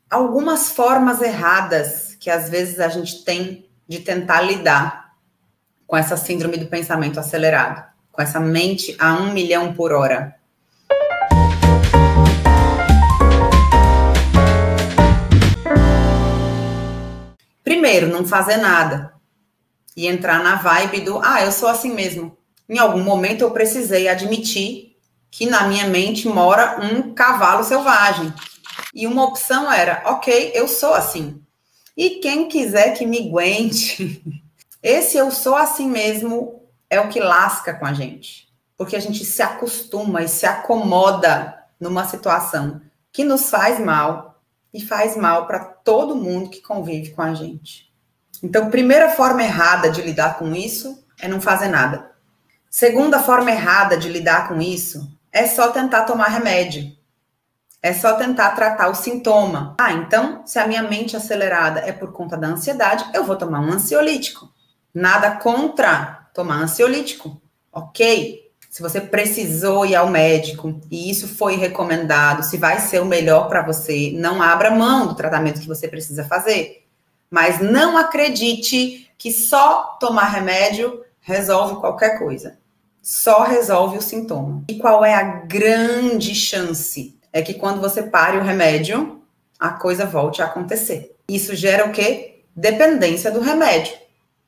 algumas formas erradas que às vezes a gente tem de tentar lidar com essa síndrome do pensamento acelerado, com essa mente a 1 milhão por hora. Primeiro, não fazer nada e entrar na vibe do, eu sou assim mesmo. Em algum momento eu precisei admitir que na minha mente mora um cavalo selvagem. E uma opção era, ok, eu sou assim. E quem quiser que me aguente, esse eu sou assim mesmo é o que lasca com a gente. Porque a gente se acostuma e se acomoda numa situação que nos faz mal e faz mal para todo mundo que convive com a gente. Então, primeira forma errada de lidar com isso é não fazer nada. Segunda forma errada de lidar com isso é só tentar tomar remédio. É só tentar tratar o sintoma. Então, se a minha mente acelerada é por conta da ansiedade, eu vou tomar um ansiolítico. Nada contra tomar ansiolítico, ok? Se você precisou ir ao médico e isso foi recomendado, se vai ser o melhor para você, não abra mão do tratamento que você precisa fazer. Mas não acredite que só tomar remédio resolve qualquer coisa. Só resolve o sintoma. E qual é a grande chance? É que quando você pare o remédio, a coisa volte a acontecer. Isso gera o quê? Dependência do remédio.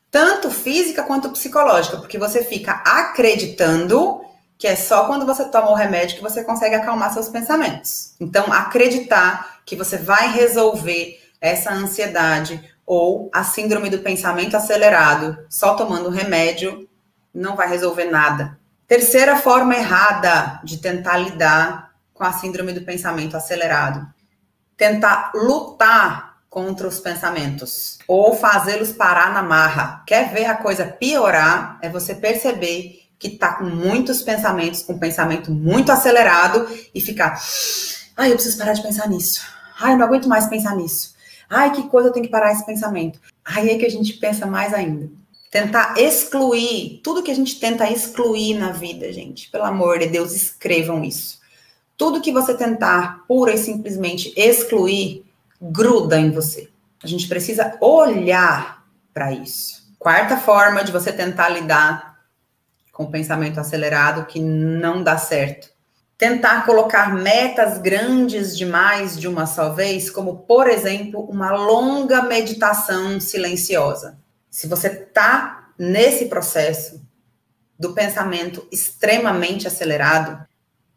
Tanto física quanto psicológica, porque você fica acreditando que é só quando você toma o remédio que você consegue acalmar seus pensamentos. Então, acreditar que você vai resolver essa ansiedade ou a síndrome do pensamento acelerado só tomando remédio não vai resolver nada. Terceira forma errada de tentar lidar com a síndrome do pensamento acelerado. Tentar lutar contra os pensamentos ou fazê-los parar na marra. Quer ver a coisa piorar? É você perceber que tá com muitos pensamentos, com um pensamento muito acelerado e ficar, eu preciso parar de pensar nisso. Eu não aguento mais pensar nisso. Que coisa, eu tenho que parar esse pensamento. Aí é que a gente pensa mais ainda. Tentar excluir, tudo que a gente tenta excluir na vida, gente, pelo amor de Deus, escrevam isso. Tudo que você tentar pura e simplesmente excluir, gruda em você. A gente precisa olhar para isso. Quarta forma de você tentar lidar com o pensamento acelerado que não dá certo. Tentar colocar metas grandes demais de uma só vez, como, por exemplo, uma longa meditação silenciosa. Se você está nesse processo do pensamento extremamente acelerado,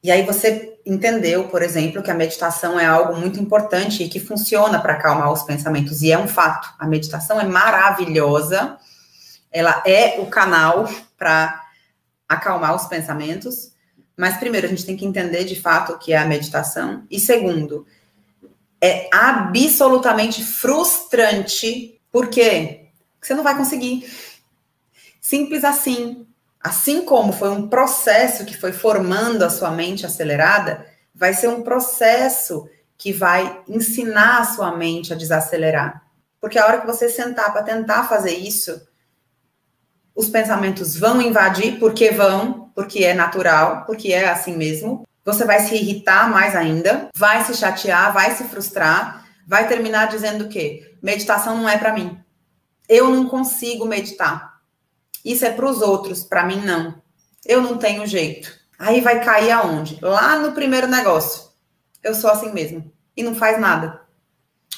e aí você entendeu, por exemplo, que a meditação é algo muito importante e que funciona para acalmar os pensamentos, e é um fato. A meditação é maravilhosa, ela é o canal para acalmar os pensamentos, mas primeiro a gente tem que entender de fato o que é a meditação, e segundo, é absolutamente frustrante. Por quê? Porque você não vai conseguir. Simples assim. Assim como foi um processo que foi formando a sua mente acelerada, vai ser um processo que vai ensinar a sua mente a desacelerar. Porque a hora que você sentar para tentar fazer isso, os pensamentos vão invadir, porque é natural, porque é assim mesmo. Você vai se irritar mais ainda, vai se chatear, vai se frustrar, vai terminar dizendo o quê? Meditação não é para mim. Eu não consigo meditar. Isso é para os outros, para mim não. Eu não tenho jeito. Aí vai cair aonde? Lá no primeiro negócio. Eu sou assim mesmo. E não faz nada.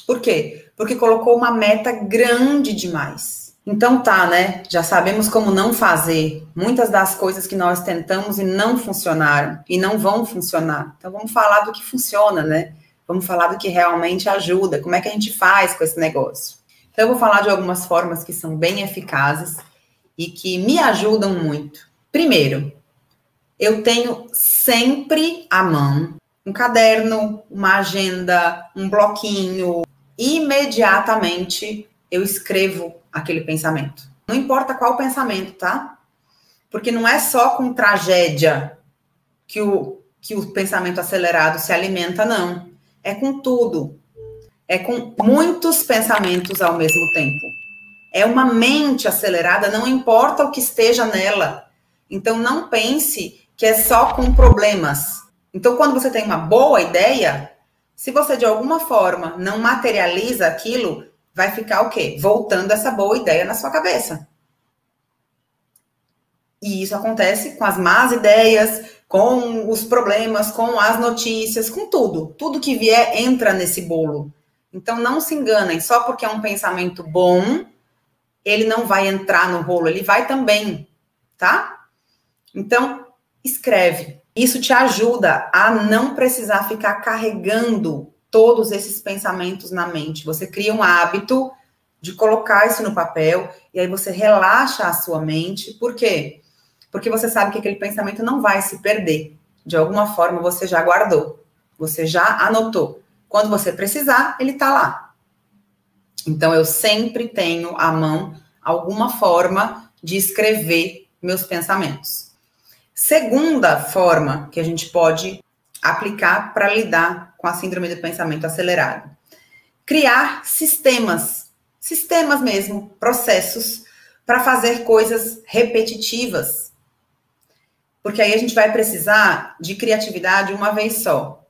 Por quê? Porque colocou uma meta grande demais. Então tá, né? Já sabemos como não fazer. Muitas das coisas que nós tentamos e não funcionaram. E não vão funcionar. Então vamos falar do que funciona, né? Vamos falar do que realmente ajuda. Como é que a gente faz com esse negócio? Então eu vou falar de algumas formas que são bem eficazes e que me ajudam muito. Primeiro, eu tenho sempre à mão um caderno, uma agenda, um bloquinho. Imediatamente eu escrevo aquele pensamento. Não importa qual pensamento, tá? Porque não é só com tragédia que o pensamento acelerado se alimenta, não. É com tudo. É com muitos pensamentos ao mesmo tempo. É uma mente acelerada, não importa o que esteja nela. Então, não pense que é só com problemas. Então, quando você tem uma boa ideia, Se você, de alguma forma, não materializa aquilo, vai ficar o quê? Voltando essa boa ideia na sua cabeça. E isso acontece com as más ideias, com os problemas, com as notícias, com tudo. Tudo que vier entra nesse bolo. Então, não se enganem, só porque é um pensamento bom, ele não vai entrar no rolo, ele vai também, tá? Então, escreve. Isso te ajuda a não precisar ficar carregando todos esses pensamentos na mente. Você cria um hábito de colocar isso no papel e aí você relaxa a sua mente. Por quê? Porque você sabe que aquele pensamento não vai se perder. De alguma forma você já guardou, você já anotou. Quando você precisar, ele está lá. Então, eu sempre tenho à mão alguma forma de escrever meus pensamentos. Segunda forma que a gente pode aplicar para lidar com a síndrome do pensamento acelerado. Criar sistemas mesmo, processos, para fazer coisas repetitivas. Porque aí a gente vai precisar de criatividade uma vez só.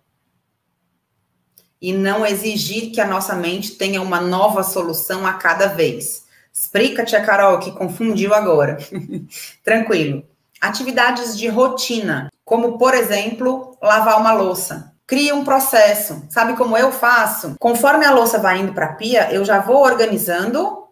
E não exigir que a nossa mente tenha uma nova solução a cada vez. Explica, tia Carol, que confundiu agora. Tranquilo. Atividades de rotina, como, por exemplo, lavar uma louça. Cria um processo. Sabe como eu faço? Conforme a louça vai indo para a pia, eu já vou organizando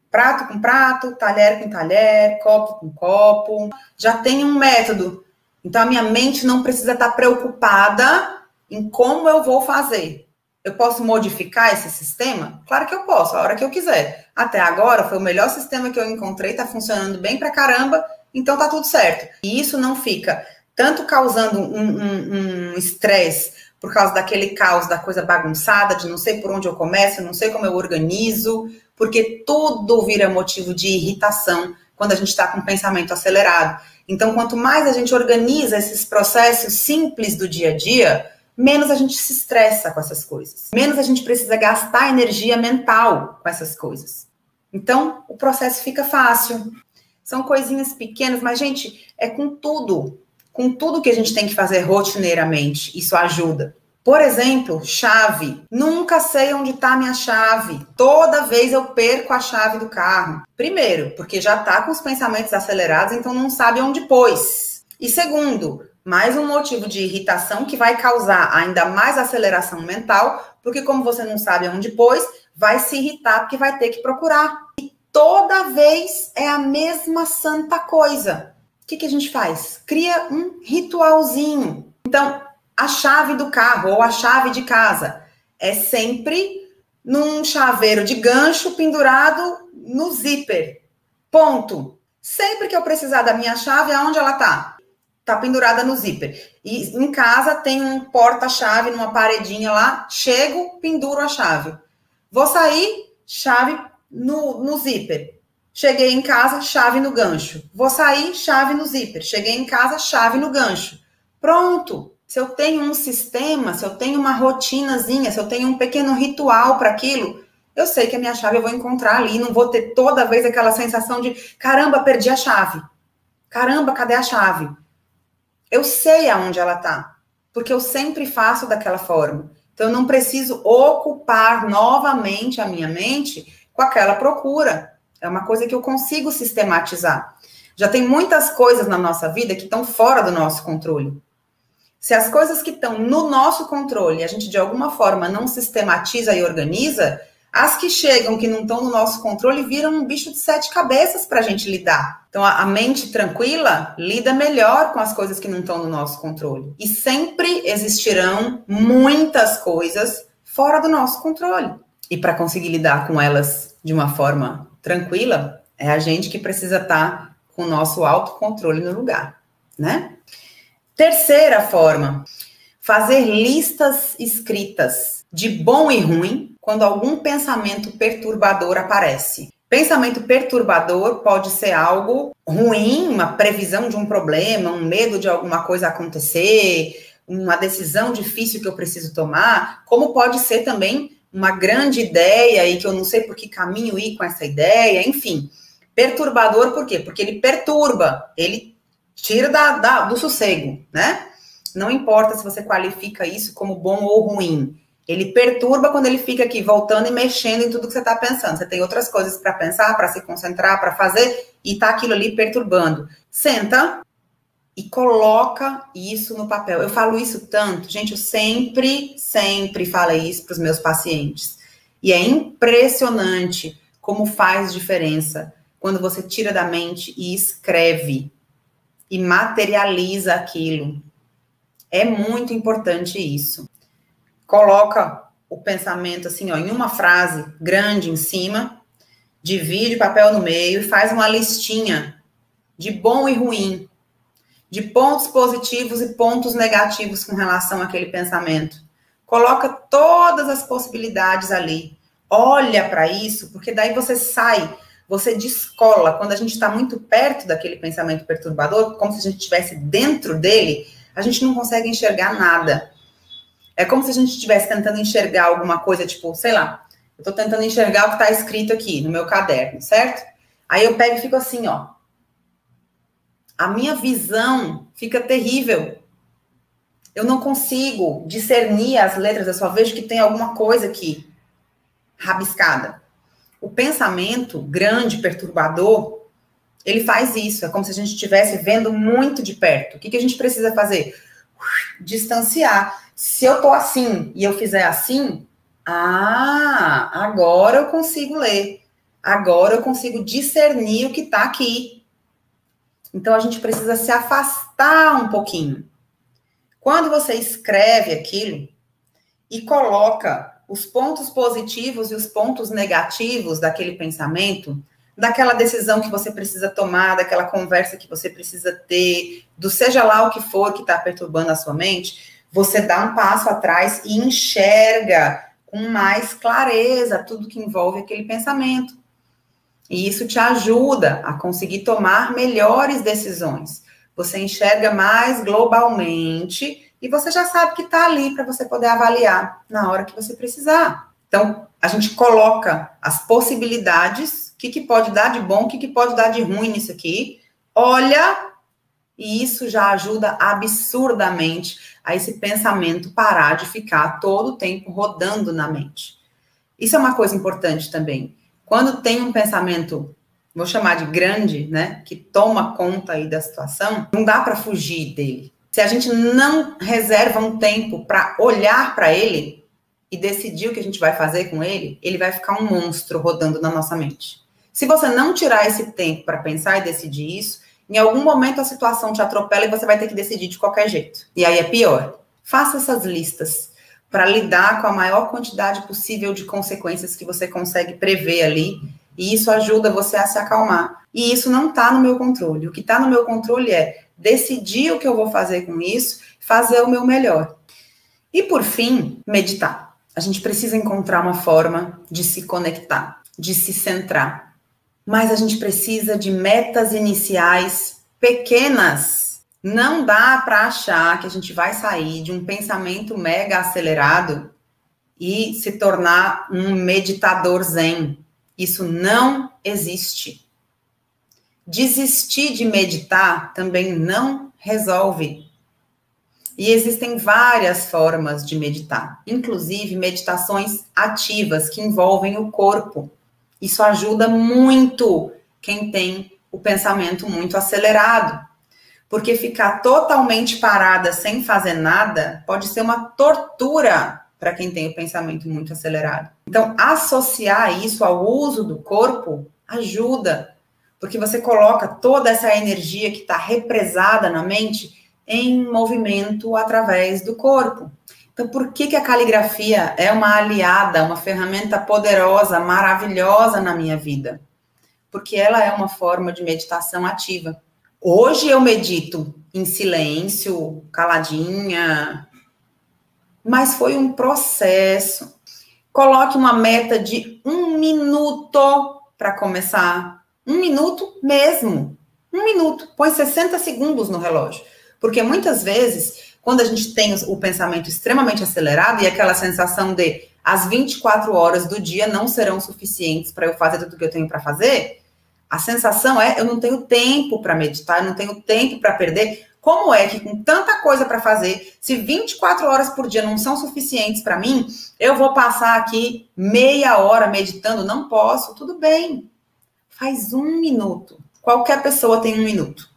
prato com prato, talher com talher, copo com copo. Já tem um método. Então, a minha mente não precisa estar preocupada em como eu vou fazer. Eu posso modificar esse sistema? Claro que eu posso, a hora que eu quiser. Até agora, foi o melhor sistema que eu encontrei, tá funcionando bem pra caramba, então tá tudo certo. E isso não fica tanto causando um estresse por causa daquele caos, da coisa bagunçada, de não sei por onde eu começo, não sei como eu organizo, porque tudo vira motivo de irritação quando a gente está com um pensamento acelerado. Então, quanto mais a gente organiza esses processos simples do dia a dia, menos a gente se estressa com essas coisas. Menos a gente precisa gastar energia mental com essas coisas. Então, o processo fica fácil. São coisinhas pequenas, mas, gente, é com tudo que a gente tem que fazer rotineiramente. Isso ajuda. Por exemplo, chave. Nunca sei onde está a minha chave. Toda vez eu perco a chave do carro. Primeiro, porque já está com os pensamentos acelerados, então não sabe onde pôs. E segundo, mais um motivo de irritação que vai causar ainda mais aceleração mental, porque como você não sabe onde pôs, vai se irritar porque vai ter que procurar. E toda vez é a mesma santa coisa. O que a gente faz? Cria um ritualzinho. Então, a chave do carro ou a chave de casa é sempre num chaveiro de gancho pendurado no zíper. Ponto. Sempre que eu precisar da minha chave, aonde ela tá? Tá pendurada no zíper. E em casa tem um porta-chave numa paredinha lá. Chego, penduro a chave. Vou sair, chave no zíper. Cheguei em casa, chave no gancho. Vou sair, chave no zíper. Cheguei em casa, chave no gancho. Pronto. Se eu tenho um sistema, se eu tenho uma rotinazinha, se eu tenho um pequeno ritual para aquilo, eu sei que a minha chave eu vou encontrar ali. Não vou ter toda vez aquela sensação de caramba, perdi a chave. Caramba, cadê a chave? Eu sei aonde ela tá, porque eu sempre faço daquela forma. Então, eu não preciso ocupar novamente a minha mente com aquela procura. É uma coisa que eu consigo sistematizar. Já tem muitas coisas na nossa vida que estão fora do nosso controle. Se as coisas que estão no nosso controle, a gente de alguma forma não sistematiza e organiza, as que chegam, que não estão no nosso controle, viram um bicho de 7 cabeças para a gente lidar. Então, a mente tranquila lida melhor com as coisas que não estão no nosso controle. E sempre existirão muitas coisas fora do nosso controle. E para conseguir lidar com elas de uma forma tranquila, é a gente que precisa estar com o nosso autocontrole no lugar, né? Terceira forma, fazer listas escritas de bom e ruim quando algum pensamento perturbador aparece. Pensamento perturbador pode ser algo ruim, uma previsão de um problema, um medo de alguma coisa acontecer, uma decisão difícil que eu preciso tomar, como pode ser também uma grande ideia e que eu não sei por que caminho ir com essa ideia, enfim. Perturbador por quê? Porque ele perturba, ele tira do sossego, né? Não importa se você qualifica isso como bom ou ruim. Ele perturba quando ele fica aqui voltando e mexendo em tudo que você está pensando. Você tem outras coisas para pensar, para se concentrar, para fazer, e tá aquilo ali perturbando. Senta e coloca isso no papel. Eu falo isso tanto, gente, eu sempre falo isso para os meus pacientes. E é impressionante como faz diferença quando você tira da mente e escreve e materializa aquilo. É muito importante isso. Coloca o pensamento assim, ó, em uma frase grande em cima, divide o papel no meio e faz uma listinha de bom e ruim, de pontos positivos e pontos negativos com relação àquele pensamento. Coloca todas as possibilidades ali. Olha para isso, porque daí você sai, você descola. Quando a gente está muito perto daquele pensamento perturbador, como se a gente estivesse dentro dele, a gente não consegue enxergar nada. É como se a gente estivesse tentando enxergar alguma coisa, tipo, sei lá, eu estou tentando enxergar o que está escrito aqui no meu caderno, certo? Aí eu pego e fico assim, ó. A minha visão fica terrível. Eu não consigo discernir as letras, eu só vejo que tem alguma coisa aqui rabiscada. O pensamento grande, perturbador, ele faz isso. É como se a gente estivesse vendo muito de perto. O que a gente precisa fazer? Distanciar. Se eu tô assim e eu fizer assim, agora eu consigo ler. Agora eu consigo discernir o que tá aqui. Então, a gente precisa se afastar um pouquinho. Quando você escreve aquilo e coloca os pontos positivos e os pontos negativos daquele pensamento, daquela decisão que você precisa tomar, daquela conversa que você precisa ter, do seja lá o que for que está perturbando a sua mente, você dá um passo atrás e enxerga com mais clareza tudo que envolve aquele pensamento. E isso te ajuda a conseguir tomar melhores decisões. Você enxerga mais globalmente e você já sabe que está ali para você poder avaliar na hora que você precisar. Então, a gente coloca as possibilidades, o que pode dar de bom, o que pode dar de ruim nisso aqui, olha, e isso já ajuda absurdamente a esse pensamento parar de ficar todo o tempo rodando na mente. Isso é uma coisa importante também. Quando tem um pensamento, vou chamar de grande, né, que toma conta aí da situação, não dá para fugir dele. Se a gente não reserva um tempo para olhar para ele e decidir o que a gente vai fazer com ele, ele vai ficar um monstro rodando na nossa mente. Se você não tirar esse tempo para pensar e decidir isso, em algum momento a situação te atropela e você vai ter que decidir de qualquer jeito. E aí é pior. Faça essas listas para lidar com a maior quantidade possível de consequências que você consegue prever ali, e isso ajuda você a se acalmar. E isso não está no meu controle. O que está no meu controle é decidir o que eu vou fazer com isso, fazer o meu melhor. E por fim, meditar. A gente precisa encontrar uma forma de se conectar, de se centrar. Mas a gente precisa de metas iniciais pequenas. Não dá para achar que a gente vai sair de um pensamento mega acelerado e se tornar um meditador zen. Isso não existe. Desistir de meditar também não resolve. E existem várias formas de meditar, inclusive meditações ativas que envolvem o corpo. Isso ajuda muito quem tem o pensamento muito acelerado. Porque ficar totalmente parada sem fazer nada pode ser uma tortura para quem tem o pensamento muito acelerado. Então, associar isso ao uso do corpo ajuda, porque você coloca toda essa energia que está represada na mente em movimento através do corpo. Então, por que a caligrafia é uma aliada, uma ferramenta poderosa, maravilhosa na minha vida? Porque ela é uma forma de meditação ativa. Hoje eu medito em silêncio, caladinha, mas foi um processo. Coloque uma meta de 1 minuto para começar. 1 minuto mesmo. 1 minuto. Põe 60 segundos no relógio. Porque muitas vezes, quando a gente tem o pensamento extremamente acelerado e aquela sensação de as 24 horas do dia não serão suficientes para eu fazer tudo o que eu tenho para fazer, a sensação é, eu não tenho tempo para meditar, eu não tenho tempo para perder, Como é que com tanta coisa para fazer, se 24 horas por dia não são suficientes para mim, eu vou passar aqui meia hora meditando? Não posso, tudo bem. Faz 1 minuto. Qualquer pessoa tem 1 minuto.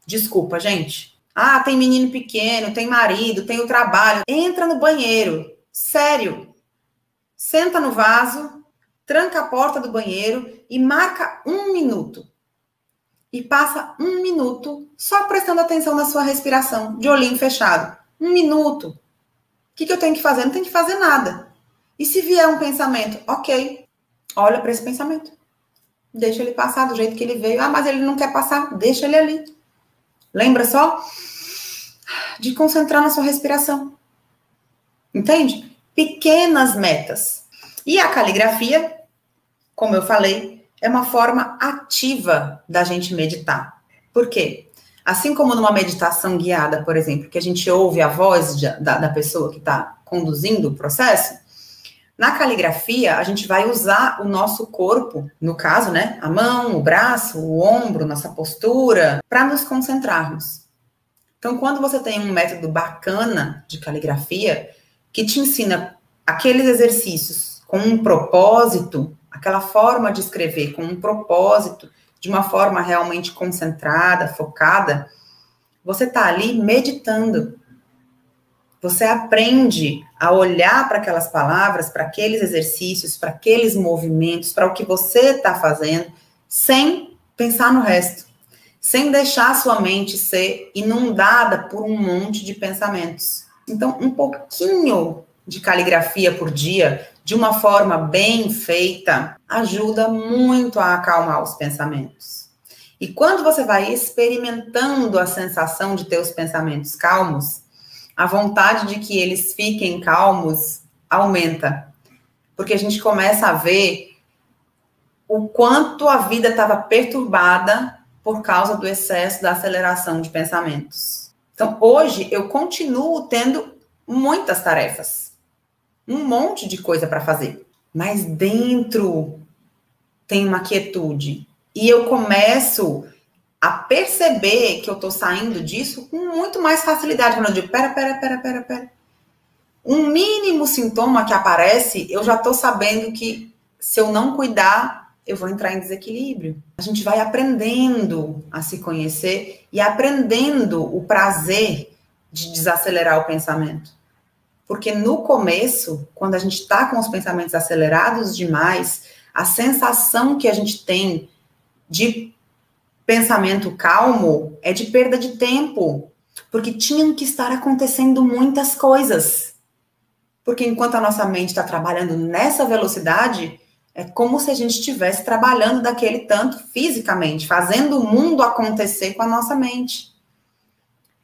Desculpa, gente. Ah, tem menino pequeno, tem marido, tem o trabalho. Entra no banheiro. Sério. Senta no vaso, tranca a porta do banheiro e marca 1 minuto. E passa 1 minuto só prestando atenção na sua respiração, de olhinho fechado. 1 minuto. O que eu tenho que fazer? Não tenho que fazer nada. E se vier um pensamento? Ok. Olha para esse pensamento. Deixa ele passar do jeito que ele veio. Ah, mas ele não quer passar. Deixa ele ali. Lembra só de concentrar na sua respiração. Entende? Pequenas metas. E a caligrafia, como eu falei, é uma forma ativa da gente meditar. Por quê? Assim como numa meditação guiada, por exemplo, que a gente ouve a voz da pessoa que está conduzindo o processo, na caligrafia a gente vai usar o nosso corpo, no caso, né, a mão, o braço, o ombro, nossa postura, para nos concentrarmos. Então, quando você tem um método bacana de caligrafia, que te ensina aqueles exercícios com um propósito, aquela forma de escrever com um propósito, de uma forma realmente concentrada, focada, você está ali meditando. Você aprende a olhar para aquelas palavras, para aqueles exercícios, para aqueles movimentos, para o que você está fazendo, sem pensar no resto. Sem deixar a sua mente ser inundada por um monte de pensamentos. Então, um pouquinho de caligrafia por dia, de uma forma bem feita, ajuda muito a acalmar os pensamentos. E quando você vai experimentando a sensação de ter os pensamentos calmos, a vontade de que eles fiquem calmos aumenta. Porque a gente começa a ver o quanto a vida estava perturbada por causa do excesso da aceleração de pensamentos. Então, hoje, eu continuo tendo muitas tarefas. Um monte de coisa para fazer. Mas dentro tem uma quietude. E eu começo a perceber que eu estou saindo disso com muito mais facilidade. Quando eu digo, pera. Um mínimo sintoma que aparece, eu já estou sabendo que se eu não cuidar, eu vou entrar em desequilíbrio. A gente vai aprendendo a se conhecer e aprendendo o prazer de desacelerar o pensamento. Porque no começo, quando a gente está com os pensamentos acelerados demais, a sensação que a gente tem de pensamento calmo é de perda de tempo. Porque tinham que estar acontecendo muitas coisas. Porque enquanto a nossa mente está trabalhando nessa velocidade, é como se a gente estivesse trabalhando daquele tanto fisicamente, fazendo o mundo acontecer com a nossa mente.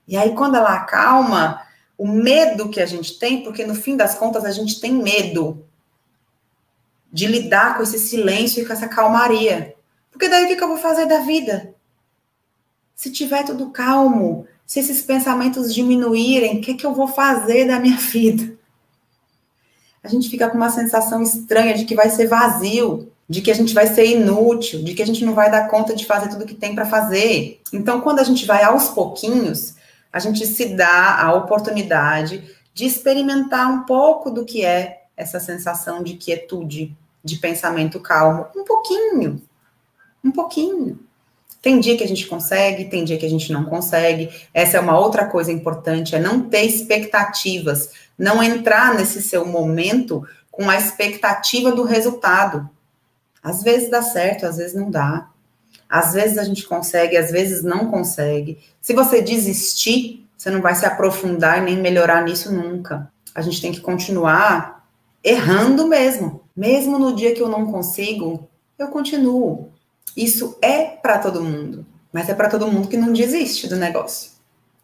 E aí, quando ela acalma, o medo que a gente tem, porque no fim das contas a gente tem medo de lidar com esse silêncio e com essa calmaria. Porque daí o que eu vou fazer da vida? Se tiver tudo calmo, se esses pensamentos diminuírem, o que eu vou fazer da minha vida? A gente fica com uma sensação estranha de que vai ser vazio, de que a gente vai ser inútil, de que a gente não vai dar conta de fazer tudo que tem para fazer. Então, quando a gente vai aos pouquinhos, a gente se dá a oportunidade de experimentar um pouco do que é essa sensação de quietude, de pensamento calmo. Um pouquinho. Tem dia que a gente consegue, tem dia que a gente não consegue. Essa é uma outra coisa importante, é não ter expectativas, não entrar nesse seu momento com a expectativa do resultado. Às vezes dá certo, às vezes não dá. Às vezes a gente consegue, às vezes não consegue. Se você desistir, você não vai se aprofundar e nem melhorar nisso nunca. A gente tem que continuar errando mesmo. Mesmo no dia que eu não consigo, eu continuo. Isso é para todo mundo, mas é para todo mundo que não desiste do negócio.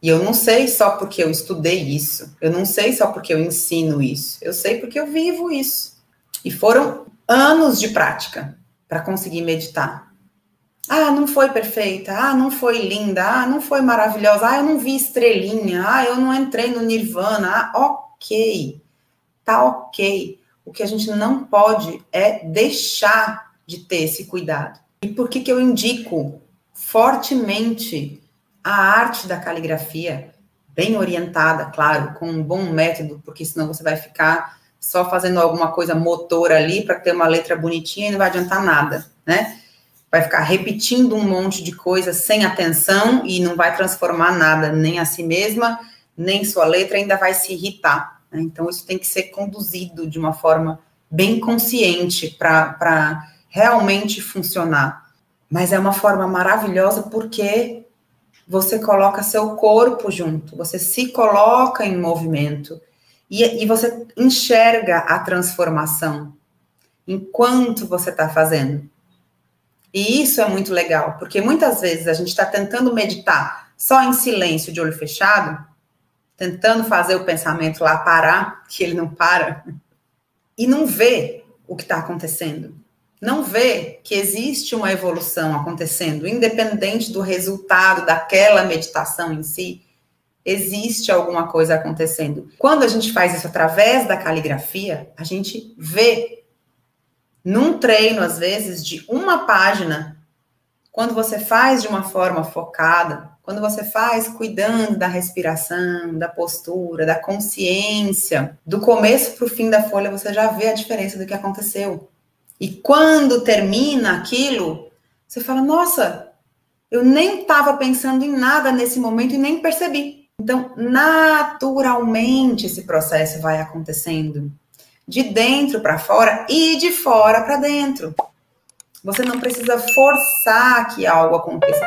E eu não sei só porque eu estudei isso, eu não sei só porque eu ensino isso, eu sei porque eu vivo isso. E foram anos de prática para conseguir meditar. Ah, não foi perfeita, ah, não foi linda, ah, não foi maravilhosa, ah, eu não vi estrelinha, ah, eu não entrei no nirvana, ah, ok, tá ok. O que a gente não pode é deixar de ter esse cuidado. E por que eu indico fortemente A arte da caligrafia, bem orientada, claro, com um bom método, porque senão você vai ficar só fazendo alguma coisa motora ali para ter uma letra bonitinha e não vai adiantar nada, né? Vai ficar repetindo um monte de coisa sem atenção e não vai transformar nada, nem a si mesma, nem sua letra, ainda vai se irritar, né? Então, isso tem que ser conduzido de uma forma bem consciente para realmente funcionar. Mas é uma forma maravilhosa porque você coloca seu corpo junto, você se coloca em movimento e você enxerga a transformação enquanto você está fazendo. E isso é muito legal, porque muitas vezes a gente está tentando meditar só em silêncio, de olho fechado, tentando fazer o pensamento lá parar, que ele não para, e não vê o que está acontecendo. Não vê que existe uma evolução acontecendo, independente do resultado daquela meditação em si, existe alguma coisa acontecendo. Quando a gente faz isso através da caligrafia, a gente vê num treino, às vezes, de uma página, quando você faz de uma forma focada, quando você faz cuidando da respiração, da postura, da consciência, do começo para o fim da folha, você já vê a diferença do que aconteceu. E quando termina aquilo, você fala, nossa, eu nem estava pensando em nada nesse momento e nem percebi. Então, naturalmente, esse processo vai acontecendo de dentro para fora e de fora para dentro. Você não precisa forçar que algo aconteça.